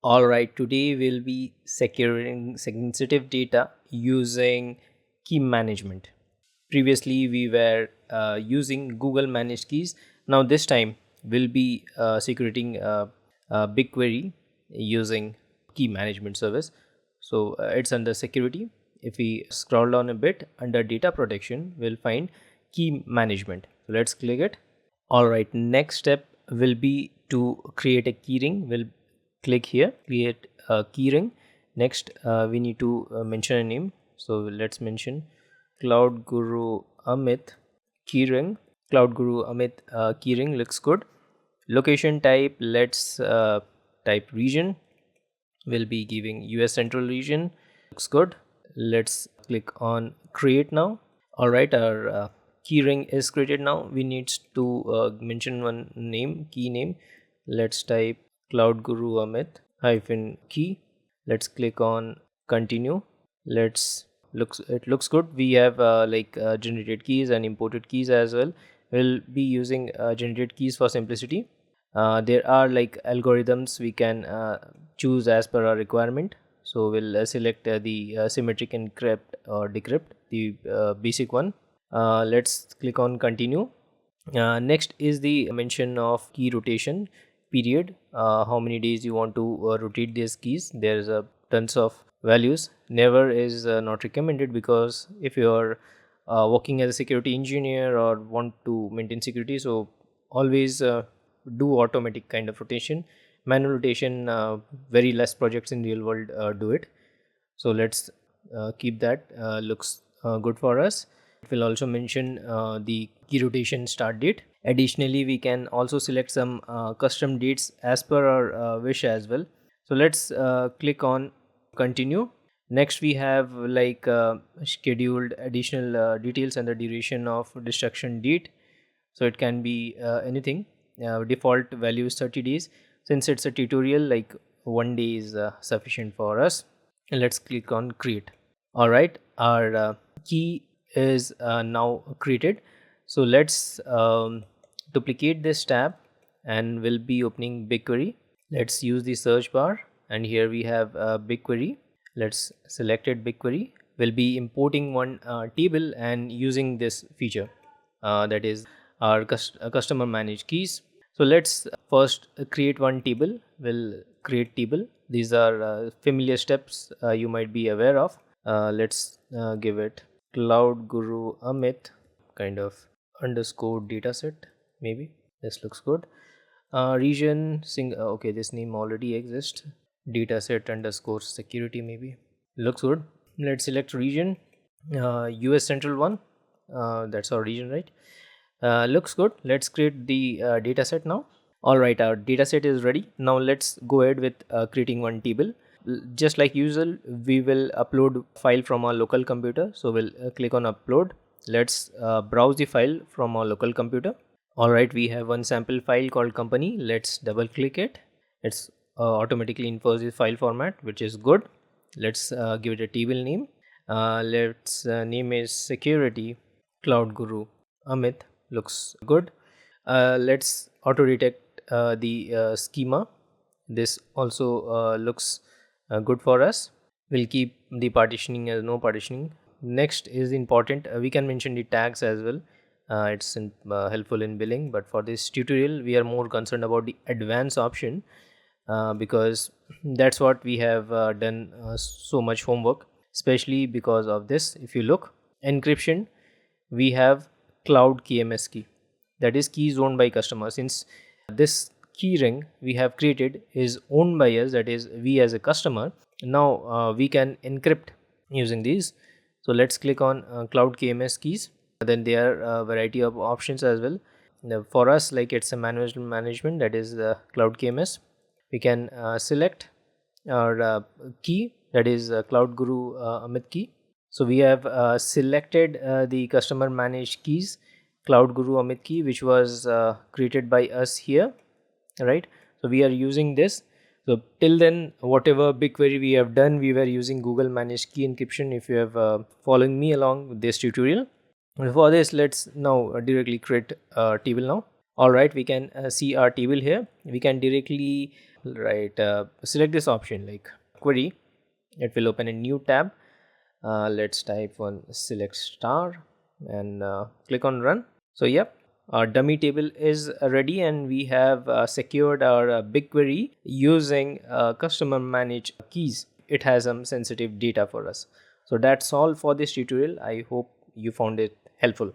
Alright, today we'll be securing sensitive data using key management. Previously, we were using Google managed keys. Now, this time we'll be securing BigQuery using key management service. So, it's under security. If we scroll down a bit under data protection, we'll find key management. So, let's click it. Alright, next step will be to create a keyring. We'll click here, create a keyring. Next, we need to mention a name. So let's mention Cloud Guru Amit keyring. Cloud Guru Amit keyring looks good. Location type, let's type region. We'll be giving US Central region. Looks good. Let's click on create now. All right, our keyring is created now. We need to mention one name, key name. Let's type Cloud Guru Amit -key. Let's click on continue. It looks good. We have generated keys and imported keys as well. We'll be using generated keys for simplicity. There are like algorithms we can choose as per our requirement. So we'll select the symmetric encrypt or decrypt, the basic one. Let's click on continue. Next is the mention of key rotation period. How many days you want to rotate these keys. There's tons of values. Never is not recommended, because if you're working as a security engineer or want to maintain security, so always do automatic kind of rotation. Manual rotation, very less projects in real world do it. So let's keep that. Looks good for us. It will also mention the key rotation start date. Additionally, we can also select some custom dates as per our wish as well. So let's click on continue. Next, we have like scheduled additional details and the duration of destruction date. So it can be anything. Default value is 30 days. Since it's a tutorial, like 1 day is sufficient for us. And let's click on create. All right, our key is now created. So let's duplicate this tab and we'll be opening BigQuery. Let's use the search bar, and here we have BigQuery. Let's select it, BigQuery. We'll be importing one table and using this feature, that is our customer managed keys. So let's first create one table. We'll create table. These are familiar steps you might be aware of. Let's give it Cloud Guru Amit kind of underscore dataset. Maybe this looks good. Region okay, this name already exists. Dataset underscore security, maybe looks good. Let's select region, US Central one. That's our region, right? Looks good. Let's create the dataset now. All right, our dataset is ready. Now let's go ahead with creating one table. Just like usual, we will upload file from our local computer. So we'll click on upload. Let's browse the file from our local computer. All right, we have one sample file called company. Let's double click it. It's automatically infers the file format, which is good. Let's give it a table name. Let's name is security Cloud Guru Amit. Looks good. Let's auto detect the schema. This also looks good for us. We'll keep the partitioning as no partitioning. Next is important. We can mention the tags as well. It's helpful in billing, but for this tutorial we are more concerned about the advanced option, because that's what we have done so much homework, especially because of this. If you look, encryption, we have cloud KMS key, that is keys owned by customer. Since this key ring we have created is owned by us, that is we as a customer, now we can encrypt using these. So let's click on cloud KMS keys. Then there are a variety of options as well. Now, for us, like it's a management, that is the cloud KMS. We can select our key, that is Cloud Guru Amit key. So we have selected the customer managed keys Cloud Guru Amit key, which was created by us here, right? So we are using this. So till then, whatever BigQuery we have done, we were using Google managed key encryption. If you have following me along with this tutorial. For this, let's now directly create a table now. All right, we can see our table here. We can directly right, select this option like query. It will open a new tab. Let's type one select star and click on run. So yep, our dummy table is ready, and we have secured our BigQuery using customer managed keys. It has some sensitive data for us. So that's all for this tutorial. I hope you found it helpful.